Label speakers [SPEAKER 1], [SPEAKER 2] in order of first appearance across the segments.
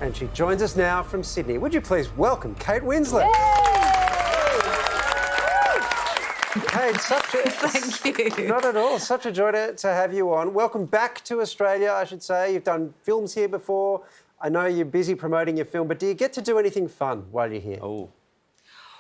[SPEAKER 1] And she joins us now from Sydney. Would you please welcome Kate Winslet? Kate,
[SPEAKER 2] Thank you.
[SPEAKER 1] Not at all. Such a joy to have you on. Welcome back to Australia, I should say. You've done films here before. I know you're busy promoting your film, but do you get to do anything fun while you're here?
[SPEAKER 2] Oh.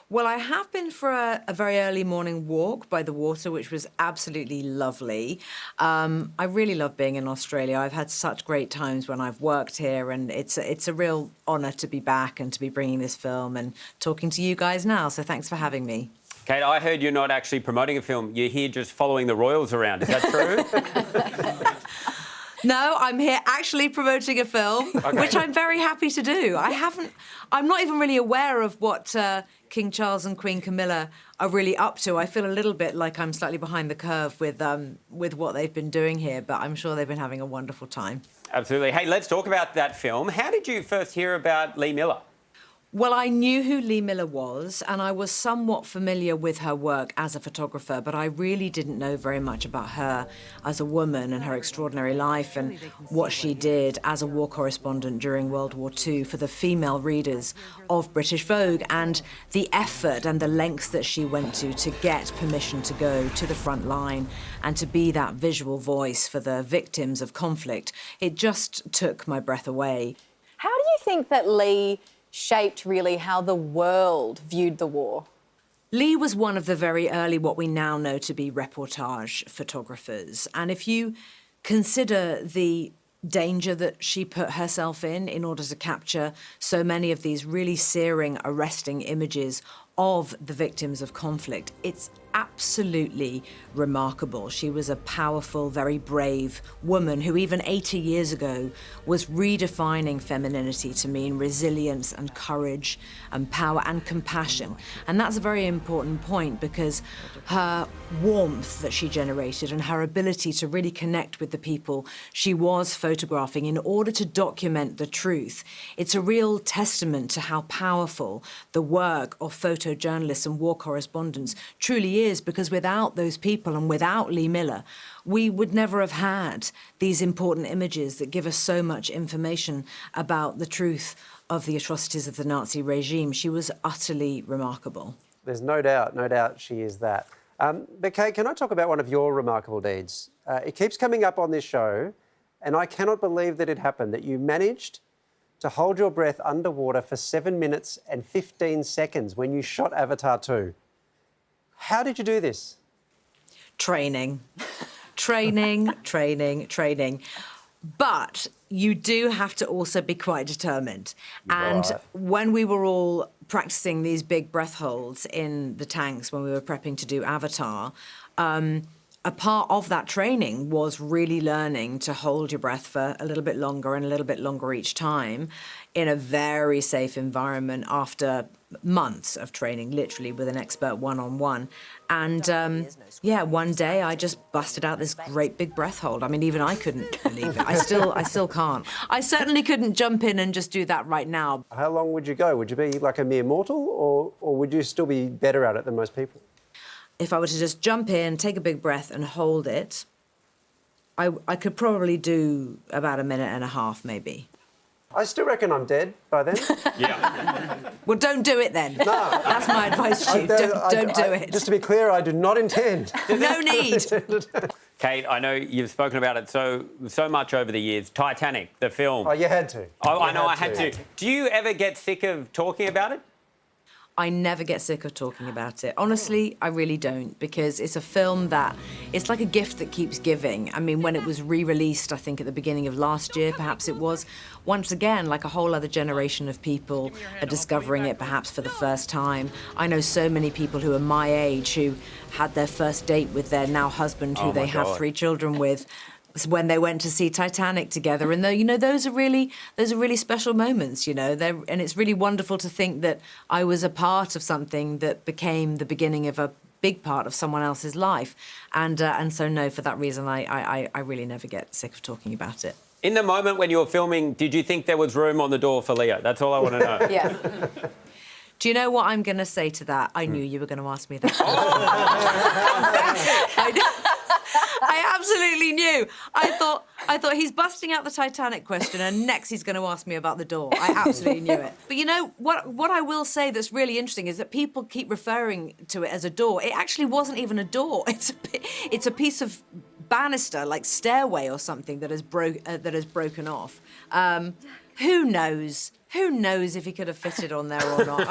[SPEAKER 2] Well, I have been for a very early morning walk by the water, which was absolutely lovely. I really love being in Australia. I've had such great times when I've worked here, and it's a real honour to be back and to be bringing this film and talking to you guys now. So thanks for having me.
[SPEAKER 3] Kate, I heard you're not actually promoting a film. You're here just following the royals around. Is that true?
[SPEAKER 2] No, I'm here actually promoting a film, which I'm very happy to do. I'm not even really aware of what King Charles and Queen Camilla are really up to. I feel a little bit like I'm slightly behind the curve with what they've been doing here, but I'm sure they've been having a wonderful time.
[SPEAKER 3] Absolutely. Hey, let's talk about that film. How did you first hear about Lee Miller?
[SPEAKER 2] Well, I knew who Lee Miller was, and I was somewhat familiar with her work as a photographer, but I really didn't know very much about her as a woman and her extraordinary life and what she did as a war correspondent during World War II for the female readers of British Vogue, and the effort and the lengths that she went to get permission to go to the front line and to be that visual voice for the victims of conflict. It just took my breath away.
[SPEAKER 4] How do you think that Lee shaped really how the world viewed the war?
[SPEAKER 2] Lee was one of the very early, what we now know to be reportage photographers. And if you consider the danger that she put herself in order to capture so many of these really searing, arresting images of the victims of conflict, it's absolutely remarkable. She was a powerful, very brave woman who even 80 years ago was redefining femininity to mean resilience and courage and power and compassion. And that's a very important point because her warmth that she generated and her ability to really connect with the people she was photographing in order to document the truth, it's a real testament to how powerful the work of photojournalists and war correspondents truly is, because without those people and without Lee Miller, we would never have had these important images that give us so much information about the truth of the atrocities of the Nazi regime. She was utterly remarkable.
[SPEAKER 1] There's no doubt she is that. But Kate, can I talk about one of your remarkable deeds? It keeps coming up on this show, and I cannot believe that it happened, that you managed to hold your breath underwater for 7 minutes and 15 seconds when you shot Avatar 2. How did you do this?
[SPEAKER 2] Training. Training. But you do have to also be quite determined. And when we were all practicing these big breath holds in the tanks when we were prepping to do Avatar, a part of that training was really learning to hold your breath for a little bit longer and a little bit longer each time in a very safe environment after months of training, literally with an expert one-on-one. And one day I just busted out this great big breath hold. I mean, even I couldn't believe it. I still can't. I certainly couldn't jump in and just do that right now.
[SPEAKER 1] How long would you go? Would you be like a mere mortal, or would you still be better at it than most people?
[SPEAKER 2] If I were to just jump in, take a big breath and hold it, I could probably do about a minute and a half, maybe.
[SPEAKER 1] I still reckon I'm dead by then.
[SPEAKER 3] Yeah.
[SPEAKER 2] Well, don't do it then.
[SPEAKER 1] No.
[SPEAKER 2] That's my advice to you. Don't do it.
[SPEAKER 1] Just to be clear, I do not intend.
[SPEAKER 2] No need.
[SPEAKER 3] Kate, I know you've spoken about it so much over the years. Titanic, the film.
[SPEAKER 1] Oh, you had to.
[SPEAKER 3] I know I had to. Do you ever get sick of talking about it?
[SPEAKER 2] I never get sick of talking about it. Honestly, I really don't, because it's a film that, it's like a gift that keeps giving. I mean, when it was re-released, I think at the beginning of last year, perhaps it was, once again, like a whole other generation of people are discovering it perhaps for the first time. I know so many people who are my age who had their first date with their now husband, who they have 3 children with, when they went to see Titanic together. And those are really special moments, and it's really wonderful to think that I was a part of something that became the beginning of a big part of someone else's life. And so no, for that reason, I really never get sick of talking about it.
[SPEAKER 3] In the moment when you were filming, did you think there was room on the door for Leo? That's all I want to know.
[SPEAKER 4] Yeah.
[SPEAKER 2] Do you know what I'm going to say to that? I knew you were going to ask me that. I absolutely knew. I thought he's busting out the Titanic question, and next he's going to ask me about the door. I absolutely knew it. But you know what I will say that's really interesting is that people keep referring to it as a door. It actually wasn't even a door. It's a piece of banister, like stairway or something, that has broken off. Who knows? Who knows if he could have fitted on there or not?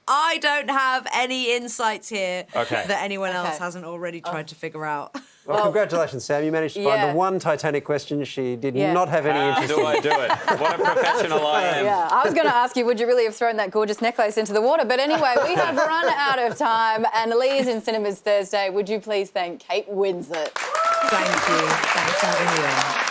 [SPEAKER 2] I don't have any insights here that anyone else hasn't already tried to figure out.
[SPEAKER 1] Well, congratulations, Sam. You managed to find the one Titanic question she did not have any interest in.
[SPEAKER 3] Do I do it? What a professional I am.
[SPEAKER 4] Yeah, I was going to ask you, would you really have thrown that gorgeous necklace into the water? But anyway, we have run out of time. And Lee's in cinemas Thursday. Would you please thank Kate Winslet?
[SPEAKER 2] Thank you. Thanks for having me on.